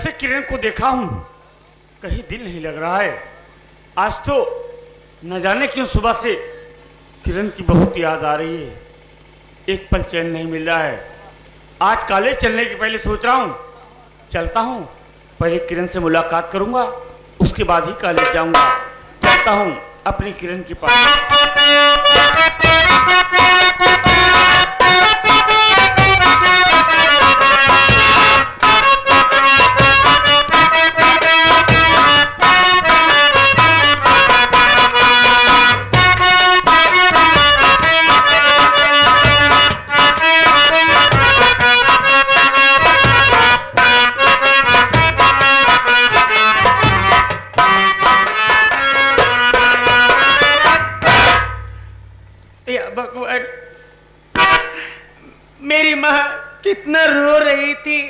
जब से किरण को देखा हूँ कहीं दिल नहीं लग रहा है। आज तो न जाने क्यों सुबह से किरण की बहुत याद आ रही है। एक पल चैन नहीं मिल रहा है। आज कॉलेज चलने के पहले सोच रहा हूँ चलता हूँ, पहले किरण से मुलाकात करूँगा, उसके बाद ही कॉलेज जाऊँगा। चलता हूँ अपनी किरण के पास। भगवान, मेरी माँ कितना रो रही थी,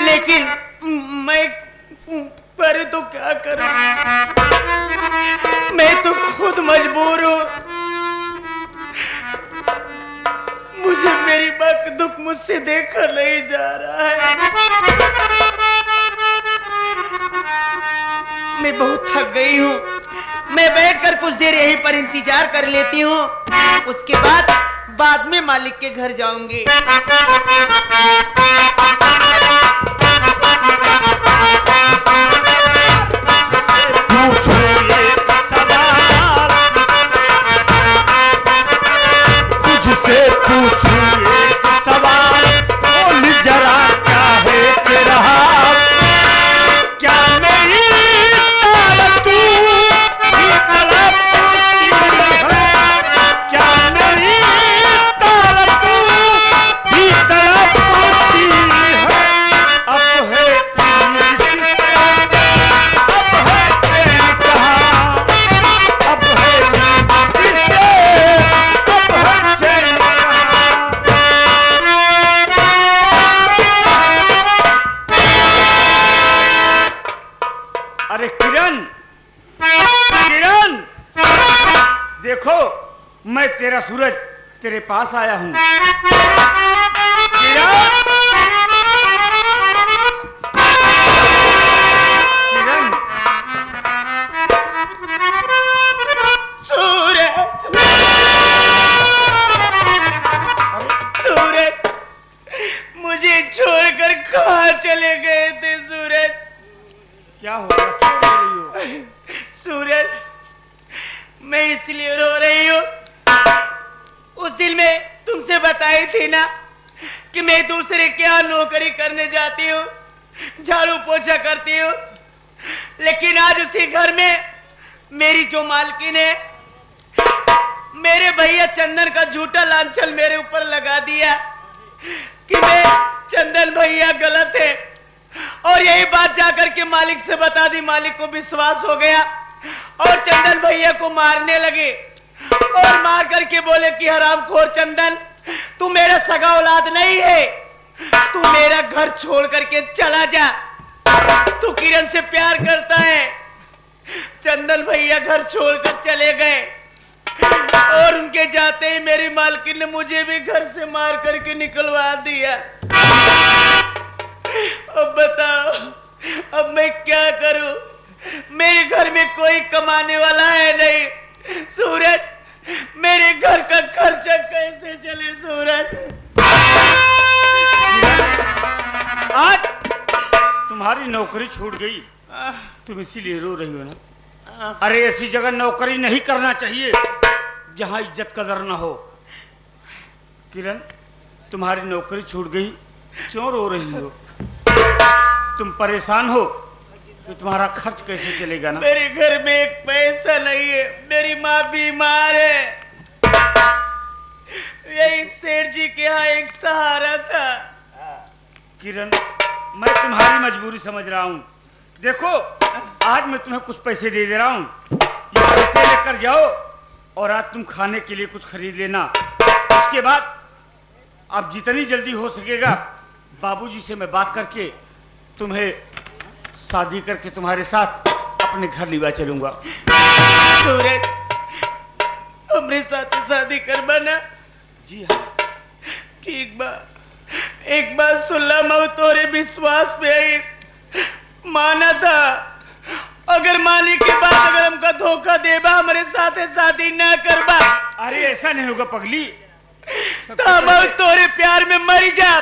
लेकिन मैं पर तो क्या करूं, मैं तो खुद मजबूर हूं। मुझे मेरी माँ का दुख मुझसे देखा नहीं जा रहा है। मैं बहुत थक गई हूं। मैं बैठकर कुछ देर यहीं पर इंतजार कर लेती हूँ, उसके बाद में मालिक के घर जाऊंगी। तुझसे पूछूं एक सवाल, बोल जरा क्या है तेरा हाल? क्या मेरी मैं तेरा सूरज तेरे पास आया हूं। किरण, सूरज, सूरज, मुझे छोड़कर कहाँ चले गए थे? सूरज, क्या हो गया? क्यों रो रही हो? सूरज, मैं इसलिए रो रही हूँ, उस दिन में तुमसे बताई थी ना कि मैं दूसरे के यहाँ नौकरी करने जाती हूँ, झाड़ू पोछा करती हूँ, लेकिन आज उसी घर में मेरी जो मालकिन है, मेरे भैया चंदन का झूठा लांछन मेरे ऊपर लगा दिया कि मैं चंदन भैया गलत है, और यही बात जाकर के मालिक से बता दी। मालिक को विश्वास हो गया और चंदन भैया को मारने लगे और मार करके बोले कि हरामखोर चंदन, तू मेरा सगा औलाद नहीं है, तू मेरा घर छोड़ करके चला जा, तू किरण से प्यार करता है। चंदन भैया घर छोड़कर चले गए और उनके जाते ही मेरी मालकिन ने मुझे भी घर से मार करके निकलवा दिया। अब बताओ, अब मैं क्या करूं? मेरे घर में कोई कमाने वाला है नहीं। सूरज, मेरे घर का खर्चा कैसे चले? सूरज, आज तुम्हारी नौकरी छूट गई, तुम इसीलिए रो रही हो ना? अरे ऐसी जगह नौकरी नहीं करना चाहिए जहां इज्जत कदर ना हो। किरण, तुम्हारी नौकरी छूट गई, क्यों रो रही हो? तुम परेशान हो कि तुम्हारा खर्च कैसे चलेगा ना? मेरे घर में एक पैसा नहीं है, मेरी माँ बीमार है, यही सेठ जी के यहाँ एक सहारा था। किरण, मैं तुम्हारी मजबूरी समझ रहा हूँ। देखो, आज मैं तुम्हें कुछ पैसे दे रहा हूँ, ये पैसे लेकर जाओ और आज तुम खाने के लिए कुछ खरीद लेना। उसके बाद अब जितनी जल्दी हो सकेगा बाबूजी से मैं बात करके तुम्हें शादी करके तुम्हारे साथ अपने घर लिवा चलूंगा। सूरज, हमरे साथ शादी कर बना? जी हाँ। ठीक बा, एक बात सुनला, मैं तोरे विश्वास पे आई माना था। अगर माने के बाद अगर हमका धोखा देबा, हमारे साथे शादी ना करबा, अरे ऐसा नहीं होगा पगली, तो हम तोरे प्यार में मर जा।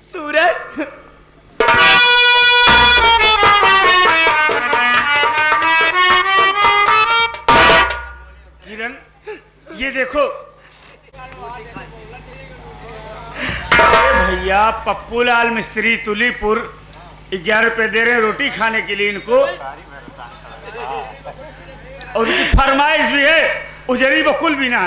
सूरज, किरण ये देखो, अरे भैया पप्पू लाल मिस्त्री तुलीपुर 11 रुपए दे रहे हैं रोटी खाने के लिए इनको, और उनकी फरमाइश भी है उजरी बकुल भी ना।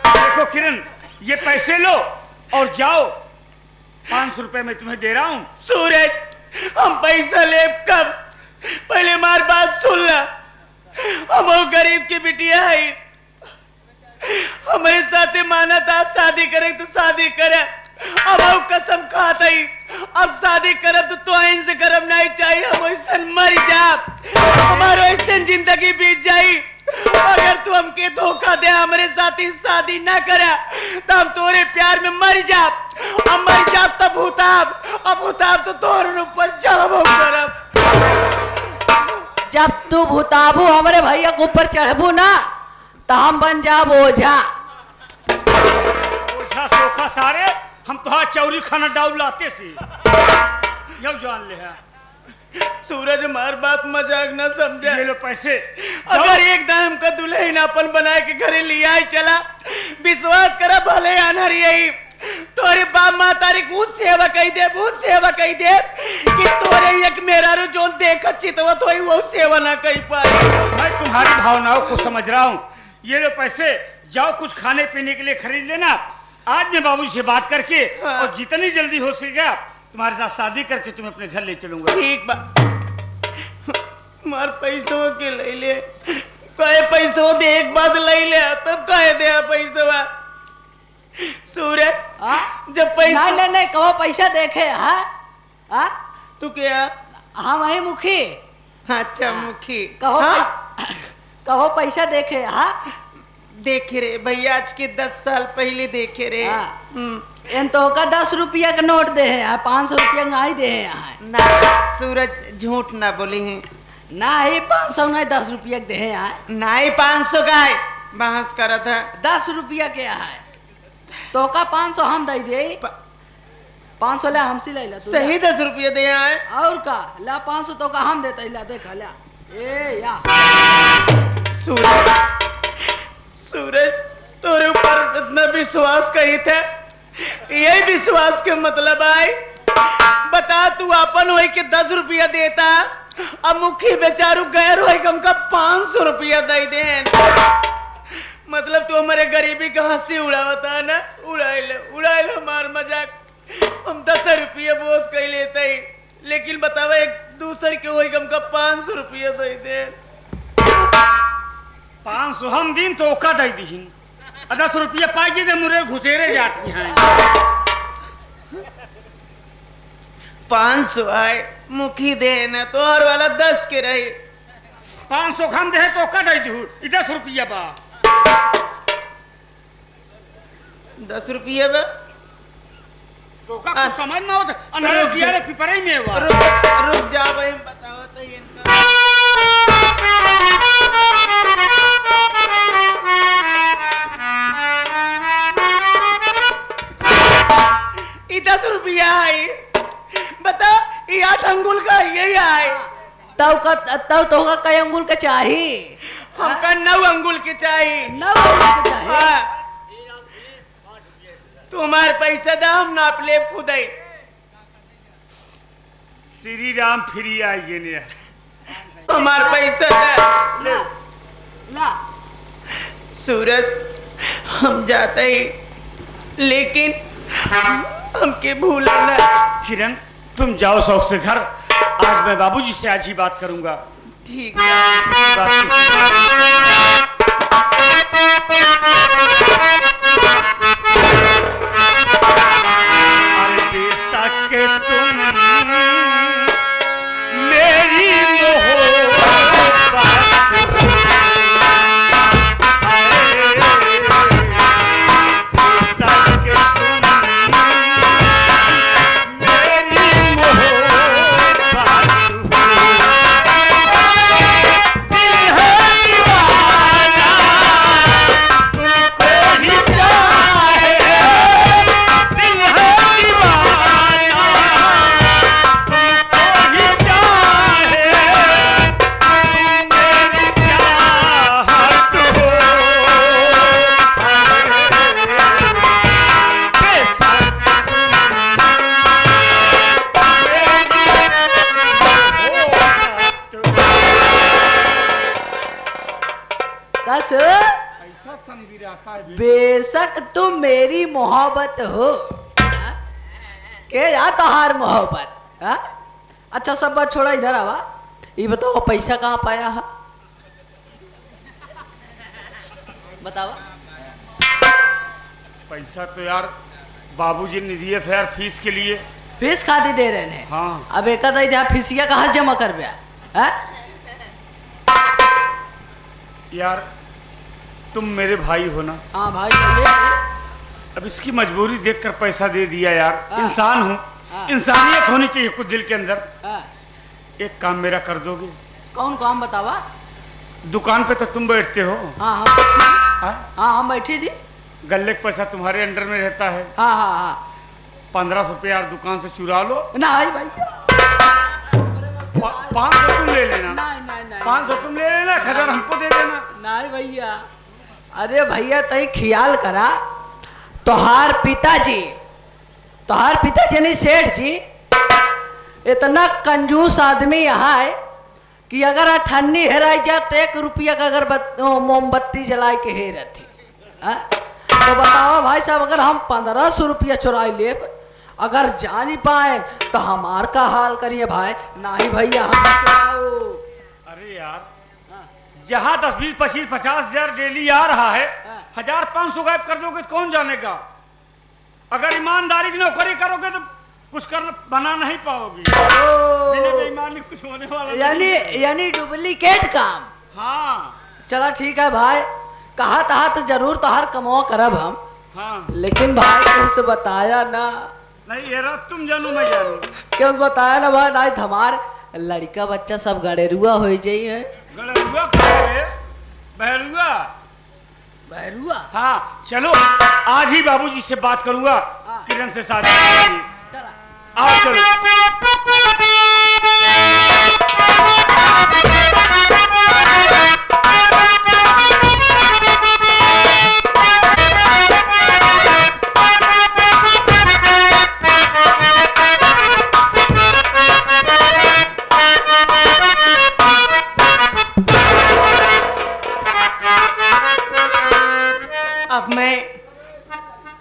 देखो किरण, ये पैसे लो और जाओ, 500 रुपए मैं तुम्हें दे रहा हूं। सूरज, हम पैसा ले कब? पहले हमारी बात सुन ला। हम वो गरीब की बिटिया है, हमारे साथे माना था शादी करे तो शादी करे। अब वो कसम खाता ही, अब शादी करब तो इनसे करब नहीं चाहिए। हम ऐसा मर जा, हमारे ऐसे जिंदगी बीत जाई। अगर तू हमके धोखा दे, हमारे साथ ही शादी ना करे, तो हम तोरे प्यार में मर जा। हम मर जा तब हुताब, अब हुताब तो तोरे ऊपर चढ़बो करब। जब तू भूताबू हमारे भैया के ऊपर चढ़बू ना, तो हम बन जाब ओझा। ओझा सोखा सारे, हम तो चौरी खाना डाउल लाते से यह जान ले है। सूरज, हमार बात मजाक न समझा। ये लो पैसे। अगर एक दिन हमका दुल्हन अपन बना के घरे लिया चला, विश्वास करा भले आनर यही तोरे बाप माँ तारी को सेवा कही दे, वो सेवा कही दे कि तोरे एक मेरा रो जो देख चित तो वो सेवा ना कही पाए। मैं तुम्हारी भावनाओं को समझ रहा हूँ। ये लो पैसे, जाओ कुछ खाने पीने के लिए खरीद लेना। आज मैं बाबू से बात करके और जितनी जल्दी हो सकेगा तुम्हारे साथ शादी करके तुम्हें अपने घर ले चलूंगा। ठीक बा, मार पैसों के ले ले, कहे पैसों दे, एक बात ले ले तब कहे दे पैसों। सूरज, जब पैसा नहीं कहो पैसा देखे। हाँ तू क्या? हाँ वही मुखी। अच्छा मुखी, कहो हाँ? कहो पैसा देखे। हाँ देखे रे भैया, आज के 10 साल पहले देखे रे। इन तो का 10 रुपया का नोट दे है, 500 रुपया नहीं दे है यहाँ। ना सूरज, झूठ ना बोले हैं। ना ही 500 नहीं 10 रुपया दे है यहाँ। नहीं 500 का है, बहस करा था। 10 रुपया के है तो का 500 हम दे दे। 500 ले हमसे ले ला तू। सही 10 रुपये दे आए। और का ला 500 तो का हम देते ला, देखा ला। ए या सूरज, तोरे ऊपर इतना विश्वास करी थे, यही विश्वास के मतलब है। बता, तू अपन हो के 10 रुपया देता, अब मुखी बेचारू गैर हो हमका 500 रुपया दे दे। मतलब तू हमारे गरीबी का हंसी उड़ावता है ना? उड़ाए ले हमार मजाक। हम 10 रुपया बहुत कह लेते ही, लेकिन बतावा एक दूसरे के हो हमका 500 रुपया दे दे। 500 हम दिन तो ओका दे दी, 10 रुपया पाई दे मुरे घुसेरे जाती हैं। 500 आए मुखी दे ना, तो हर वाला 10 के रहे। 500 हम दे तो ओका दे दू, 10 रुपया बा। 10 रुपया बा तो का कुछ समझ में होता, अनहरे जियारे पिपरे में हुआ। रुक जा भाई, बताओ तो इनका। ये 10 रुपया है, बता, ये 8 अंगुल का यही है। तब तो का कई अंगुल का चाहिए? हमका 9 अंगुल के चाहिए। 9 अंगुल के चाहिए। हाँ, तुम्हारे पैसा दा, हम नाप ले खुद ही। श्री राम फ्री आइए ने हमारे पैसा दा। ला ला सूरज, हम जाते ही, लेकिन हमके भूला ना। किरण, तुम जाओ शौक से घर। आज मैं बाबूजी से आज ही बात करूंगा। ठीक है। के तुम मेरी मोहब्बत आता है बेशक तुम मेरी मोहब्बत हो, हाँ? के या तोहार मोहब्बत, हाँ? अच्छा सब बात छोड़ा, इधर आवा। ये बताओ पैसा कहाँ पाया है, बताओ। पैसा तो यार बाबूजी ने दिए थे यार फीस के लिए। फीस खाती दे रहे हैं? हाँ। अब एक फीसिया कहाँ जमा कर बया, हाँ? यार तुम मेरे भाई हो ना। हाँ भाई भैया। अब इसकी मजबूरी देखकर पैसा दे दिया यार। हाँ। इंसान हूँ, हाँ। इंसानियत होनी चाहिए कुछ दिल के अंदर। हाँ। एक काम मेरा कर दोगे? कौन काम बतावा? दुकान पे तो तुम बैठते हो। हाँ हम बैठी थी। हाँ? हाँ हम बैठी थी। गल्ले का पैसा तुम्हारे अंडर में रहता है। हाँ हाँ हाँ। 1500 रुपये यार दुकान से चुरा लो। नहीं भाई, 500 तुम ले लेना। नहीं नहीं नहीं 500 तुम ले लेना, 1000 हमको दे देना। नहीं भैया। अरे भैया तई ख्याल करा, तोहार पिताजी नहीं सेठ जी इतना कंजूस आदमी यहाँ है कि अगर अठन्नी हेराई जाए तो 1 रुपया का अगर मोमबत्ती जलाए के हे रहती, हाँ? तो बताओ भाई साहब, अगर हम 1500 रुपया चुराई ले, अगर जा नहीं पाए तो हमार का हाल करिए भाई। नहीं भैया हम चुराओ। अरे यार हाँ। जहाँ 10, 20, 25, 50,000 डेली आ रहा है, हाँ। 1500 गायब कर दोगे तो कौन जानेगा? अगर ईमानदारी की नौकरी करोगे तो कुछ कर बना नहीं पाओगे। बिना बेईमानी कुछ होने वाला नहीं। यानी डुप्लीकेट काम। हाँ चला ठीक है भाई, कहा था तो जरूर तो हर कमो करब हम। हाँ। लेकिन भाई तुमसे बताया ना। नहीं ये रात तुम जानू मैं जानू। क्यों बताया ना भाई? नहीं हमार लड़का बच्चा सब गड़ेरुआ हो जाइए। गड़ेरुआ कहाँ है? बहरुआ। बहरुआ? हाँ चलो आज ही बाबूजी से बात करूंगा। हाँ। किरण से शादी करेंगे। चला आओ चलो।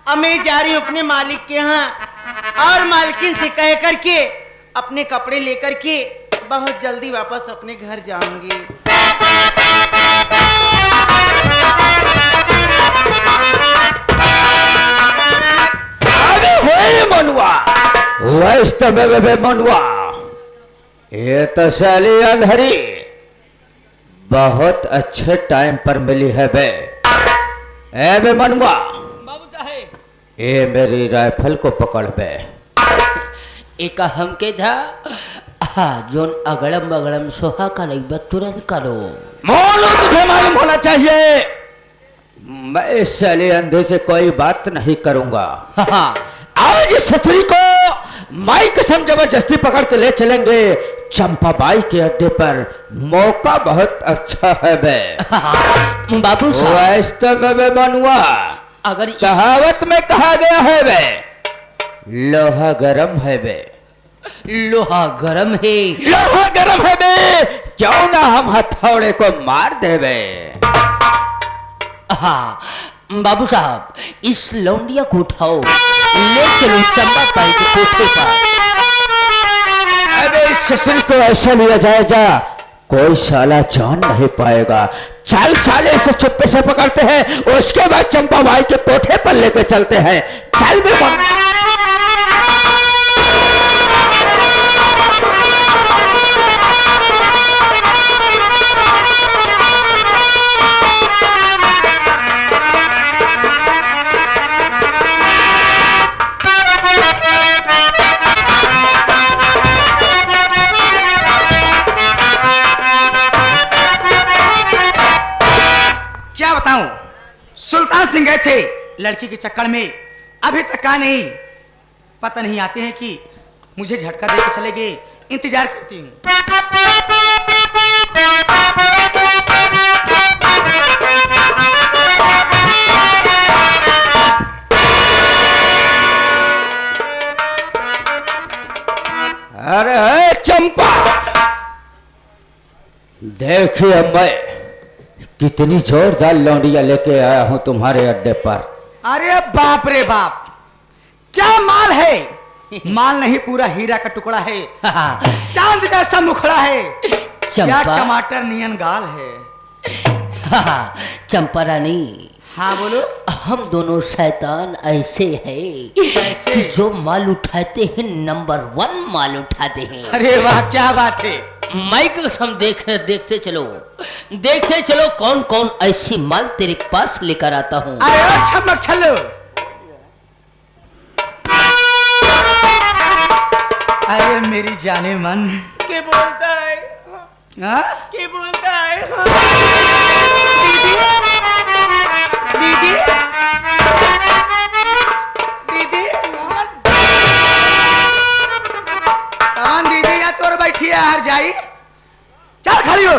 अब मैं जा रही हूँ अपने मालिक के यहाँ और मालकिन से कह करके अपने कपड़े लेकर के बहुत जल्दी वापस अपने घर जाऊंगी। अरे होए मनुआ, मनुआ, ये तो साली अंधरी बहुत अच्छे टाइम पर मिली है बे। ए बे मनुआ, बाबू साहेब, ये मेरी राइफल को पकड़ बे। एक हमके था जोन अगड़म बगड़म सोहा कर तुरंत करो। मोनू तुझे मालूम होना चाहिए, मैं इस साले अंधे से कोई बात नहीं करूंगा। आज इस ससुरी को माई कसम जबरदस्ती पकड़ के ले चलेंगे चंपाबाई के अड्डे पर। मौका बहुत अच्छा है बे। बाबू साहब, वास्तव में मनुआ, अगर कहावत में कहा गया है बे, लोहा गरम है बे। लोहा गरम है, लोहा गरम है बे, क्यों ना हम हथौड़े को मार दे बे। हाँ बाबू साहब, इस लौंडिया को उठाओ, ले चलो चंपा पाई के कोठे पर। अबे इस ससुरी को ऐसा लिया जाएगा कोई साला जान नहीं पाएगा। चल साले से चुप्पे से पकड़ते हैं, उसके बाद चंपा भाई के कोठे पर लेकर चलते हैं। चल बे क्या बताऊं, सुल्तान सिंह गए थे लड़की के चक्कर में, अभी तक आ नहीं। पता नहीं आते हैं कि मुझे झटका दे के चले गए। इंतजार करती हूँ। अरे चंपा, देखिए मैं कितनी जोरदार लौंडिया लेके आया हूं तुम्हारे अड्डे पर। अरे बाप रे बाप, क्या माल है। माल नहीं, पूरा हीरा का टुकड़ा है, चांद जैसा मुखड़ा है, क्या चंपा टमाटर नियन गाल है। चंपा रानी, हाँ बोलो। हम दोनों शैतान ऐसे हैं कैसे? कि जो माल उठाते हैं नंबर 1 माल उठाते हैं। अरे वाह, क्या बात है। माइक हम देखते चलो कौन कौन ऐसी माल तेरे पास लेकर आता हूँ। अरे ओ छमक छल्लो, अरे मेरी जाने मन के बोलता है, हाँ? के बोलता है, हाँ? दीदी दीदी कौन दीदी या तोर बैठी है हर जाई, चल खड़ी हो।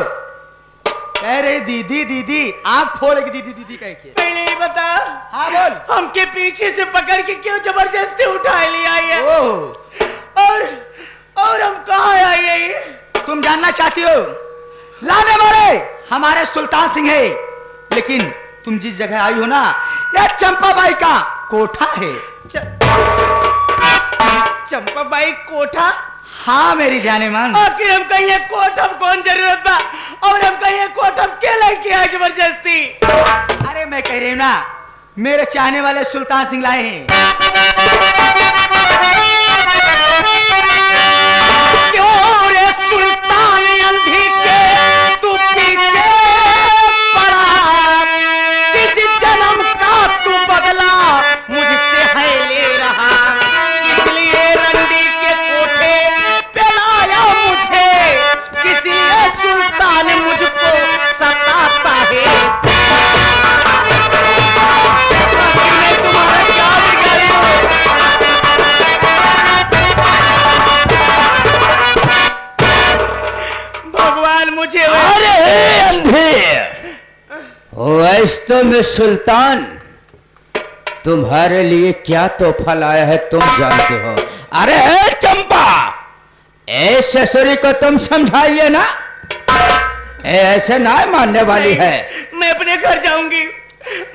कह रही दीदी दीदी, आंख फोड़ेगी दीदी दीदी कह के। नहीं बता। हाँ बोल। हमके पीछे से पकड़ के क्यों जबरदस्ती उठा लिया है? और हम कहाँ आए हैं? तुम जानना चाहती हो? लाने वाले हमारे सुल्तान सिंह है, लेकिन तुम जिस जगह आई हो ना, यह चंपाबाई का कोठा है। चंपाबाई कोठा? हाँ मेरी जाने मन। आखिर हम कहीं कोठम कौन जरूरत बा, और हम कहीं कोठम के लेके आए जबरदस्ती? अरे मैं कह रही हूँ ना, मेरे चाहने वाले सुल्तान सिंह लाए हैं। क्यों रे सुल्तान अंधी के तू पीछे पड़ा, किसी जन्म का तू बदला मुझसे है ले रहा, इसलिए रंडी के कोठे पे लाया मुझे, इसलिए सुल्तान मुझको सताता है। मैं तुम्हारा क्या बिगाड़ी हूँ? भगवान मुझे अरे अंधे, वैसे में सुल्तान तुम्हारे लिए क्या तोहफा लाया है तुम जानते हो। अरे चंपा, ऐसे ससुरी को तुम समझाइए ना, ऐसे ना मानने वाली है। मैं अपने घर जाऊंगी।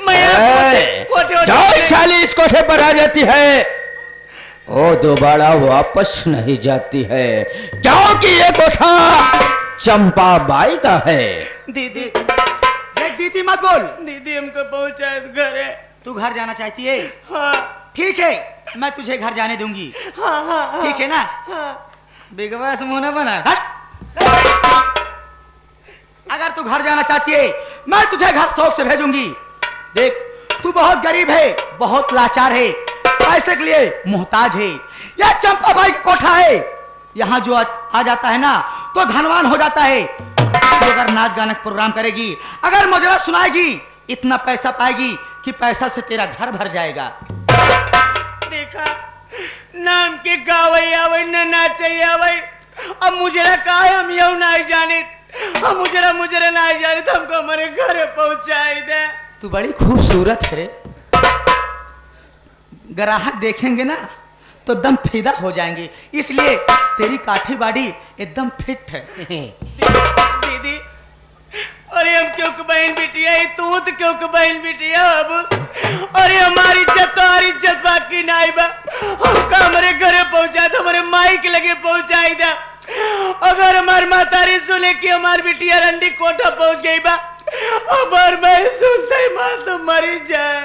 मैं कोठे जाओ साली, इस कोठे पर आ जाती है वो दोबारा वापस नहीं जाती है। जाओ कि ये कोठा चंपा बाई का है। दीदी, एक दीदी मत बोल। दीदी हमको पहुंचाए घर है। तू घर जाना चाहती है? हाँ। ठीक है, मैं तुझे घर जाने दूंगी। हाँ, हाँ, ठीक है ना? हाँ। बिगवास मुंह न बना। अगर तू घर जाना चाहती है, मैं तुझे घर शौक से भेजूंगी। देख, तू बहुत गरीब है, बहुत लाचार है, पैसे के लिए मोहताज है। यह चंपा बाई का कोठा है, यहाँ जो आ जाता है ना तो धनवान हो जाता है। तो अगर नाच गाना प्रोग्राम करेगी, अगर मुजरा सुनाएगी, इतना पैसा पाएगी कि पैसा से तेरा घर भर जाएगा। देखा, नाम के गावई आवई न नाचई आवई, अब मुजरा का है हम यू ना जाने, हम मुजरा ना जाने तो हमको हमारे घर पहुंचाई दे। तू बड़ी खूबसूरत है रे, ग्राहक देखेंगे ना तो दम फिदा हो जाएंगे, इसलिए तेरी काठी बाड़ी एकदम फिट है। दीदी, अरे हम क्यों बहन बिटिया है, तू तो क्यों बहन बिटिया अब? अरे हमारी इज्जत तो हमारी इज्जत बाकी नहीं बा, हमका हमारे घरे पहुंचा दो, हमारे माई के लगे पहुंचाई दे। अगर हमारी मातारी सुने कि हमारी बिटिया रंडी कोठा पहुंच गई बा, अबर मैं सुनते ही मां तो मरी जाए।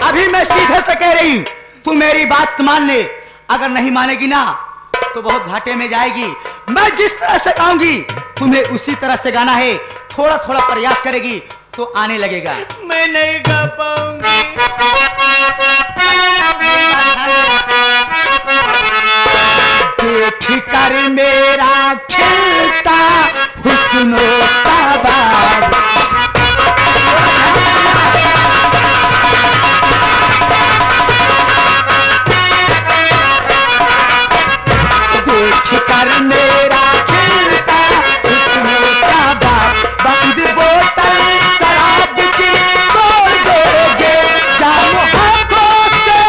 अभी मैं सीधे से कह रही हूं, तू मेरी बात मान ले, अगर नहीं मानेगी ना तो बहुत घाटे में जाएगी। मैं जिस तरह से गाऊंगी तुम्हें उसी तरह से गाना है, थोड़ा थोड़ा प्रयास करेगी तो आने लगेगा। मैं नहीं गा पाऊंगी। देख कर मेरा खिलता हुस्नो सवार, देख कर मेरा खिलता हुस्नो सवार, बंद बोतल शराब की तोड़ दोगे, जानो हाथों से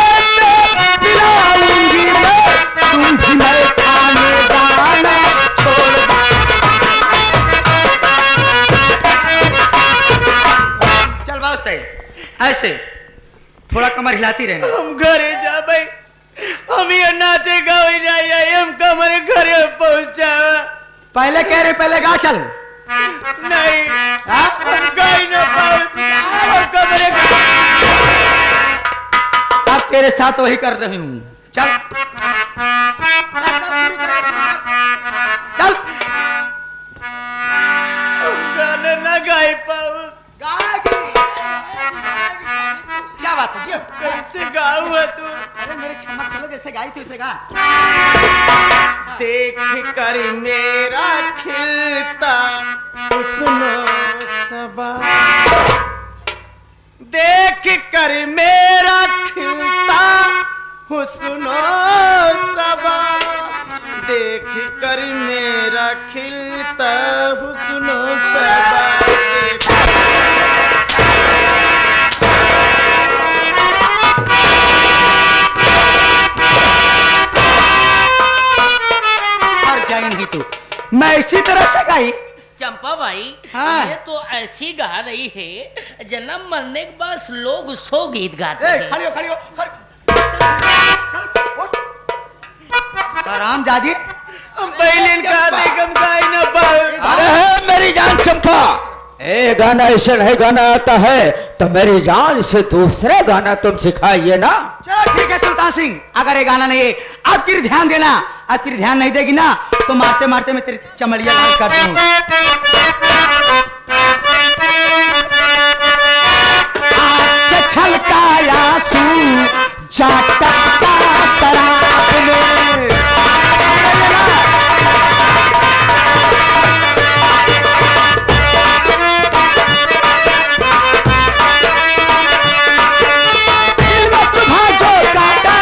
ऐसे थोड़ा कमर हिलाती रहना। हम घरे जा भाई, हम ये नाचे गावे नहीं आई, हम कमरे घरे पहुंचा। पहले कह रहे पहले गा चल। नहीं हम गाई ना पाए, हम कमरे अब तेरे साथ वही कर रही हूँ। चल चल हम गाना ना गाई पाओ। क्या बात है जी? कैसे गाऊं तू? अरे मेरे चमक चलो, जैसे गाई थी वैसे गा। देख कर मेरा खिलता हुस्नो सबा, देख कर मेरा खिलता हुस्नो सबा, देख कर मेरा खिलता हुस्नो सबा। नहीं तू, मैं इसी तरह से गाई। चंपा भाई, हाँ। ये तो ऐसी गा रही है जन्म मरने के बाद लोग सो गीत गाते ए, हैं। खड़ी हो, खड़ी हो, आराम जादी। हम पहले गा दे, हम गाई ना पाए। अरे मेरी जान चंपा, ए गाना ऐसे नहीं गाना आता है तो मेरी जान से दूसरा गाना तुम सिखाइए ना। चलो ठीक है सुल्तान सिंह, अगर ये गाना नहीं है अब फिर ध्यान देना। अब फिर ध्यान नहीं देगी ना तो मारते मारते मैं तेरी चमड़िया लाल कर दूं। आँख से छलकाया आंसू झटकता शराब में। दिल में चुभा जो काटा,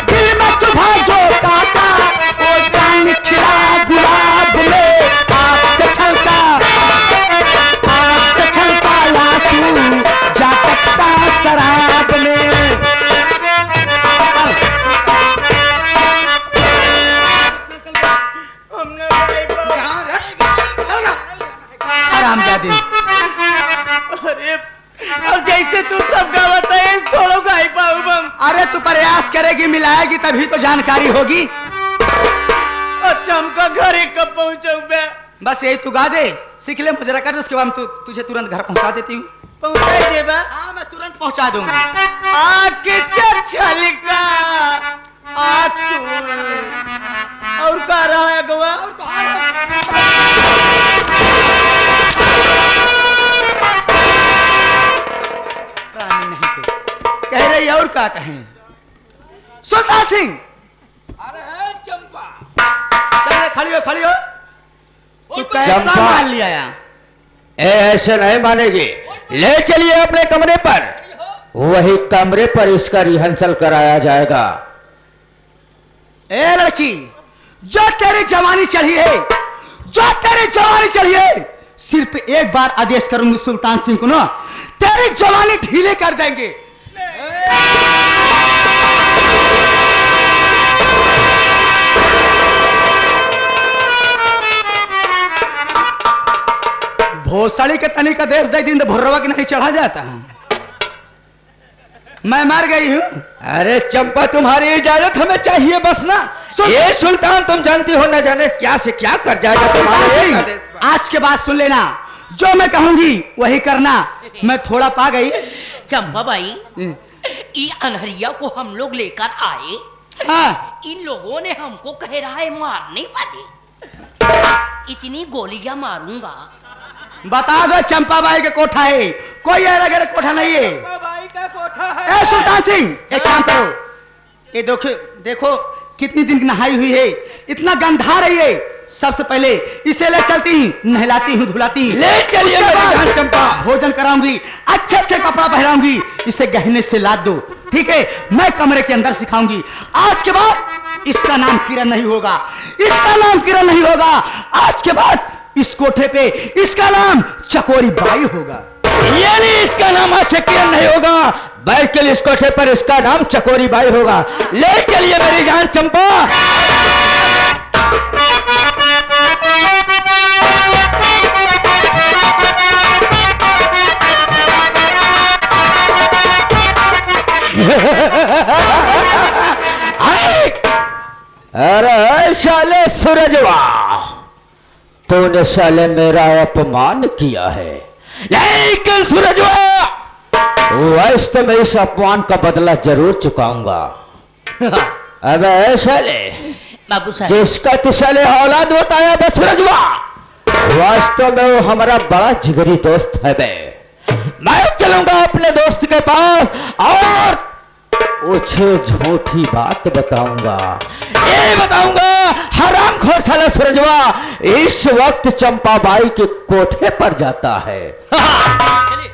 दिल में चुभा जो काटा, वो जान खिला गुलाब में। आँख से छलका आंसू झटकता शराब में। हमने गाई पाओ। आराम जादी। अरे अब जैसे तू सब गावत है थोड़ा गाई पाऊ हम। अरे तू प्रयास करेगी, मिलाएगी तभी तो जानकारी होगी। अच्छा हमका घरे कब पहुंचाऊ बे? बस यही तू गा दे, सीख ले, मुजरा कर दे, उसके बाद हम तुझे तुरंत घर पहुंचा देती हूँ। पहुंचा दे बा। हाँ मैं तुरंत पहुंचा दूंगी। आँख से छलका आंसू और का रहा है गवा? रानी नहीं तो कह रही और क्या कहें? सुल्तान सिंह, अरे चंपा, चल रे, खड़ी हो, खड़ी हो। तू कैसा चंपा। मान लिया यार? ऐसे नहीं मानेगी, ले चलिए अपने कमरे पर, वही कमरे पर इसका रिहर्सल कराया जाएगा। ए लड़की, जो तेरी जवानी चढ़ी है, जो तेरी जवानी चढ़ी है, सिर्फ एक बार आदेश करूंगी सुल्तान सिंह को ना, तेरी जवानी ढीले कर देंगे। भोसड़ी के तनी का देश दे दिन तो भुर्रवा के नहीं चढ़ा जाता है। मैं मर गई हूँ। अरे चंपा, तुम्हारी इजाजत हमें चाहिए बस ना। ये सुल्तान तुम जानती हो न जाने क्या से क्या कर जाएगा तुम्हारे सुल्तान एक सिंह, आदेश पर। आज के बाद सुन लेना, जो मैं कहूंगी वही करना। मैं थोड़ा पा गई। चंपा भाई, ये अनहरिया को हम लोग लेकर आए, हाँ, इन लोगों ने हमको कह रहा है मार नहीं पाते, इतनी गोलियां मारूंगा। बता दो चंपा बाई का कोठा है, कोई अलग अलग कोठा नहीं है। भाई का कोठा है। ए सुल्तान सिंह, एक काम करो, ये देखो देखो कितनी दिन की नहाई हुई है, इतना गंधा रही है। सबसे पहले इसे ले चलती हूँ, नहलाती हूँ, धुलाती हूँ, ले चलिए उसके मेरी बाद जान चंपा। भोजन कराऊंगी, अच्छे अच्छे कपड़ा पहनाऊंगी, इसे गहने से लाद दो, ठीक है? मैं कमरे के अंदर सिखाऊंगी। आज के बाद इसका नाम किरण नहीं होगा, इसका नाम किरण नहीं होगा। आज के बाद इस कोठे पे इसका नाम चकोरी बाई होगा। यानी इसका नाम आज से किरण नहीं होगा, बल्कि इस कोठे पर इसका नाम चकोरी बाई होगा। ले चलिए मेरी जान चंपा। अरे साले सूरजवा, तूने साले मेरा अपमान किया है, लेकिन सूरजवा वैसे तो मैं इस अपमान का बदला जरूर चुकाऊंगा। अबे साले, बाबू साहब जिसका तू साले औलाद बताया बे सूरजवा, वास्तव में वो हमारा बड़ा जिगरी दोस्त है बे। मैं चलूंगा अपने दोस्त के पास और उसे झूठी बात बताऊंगा, ये बताऊंगा हरामखोर साला सूरजवा इस वक्त चंपाबाई के कोठे पर जाता है। चलिए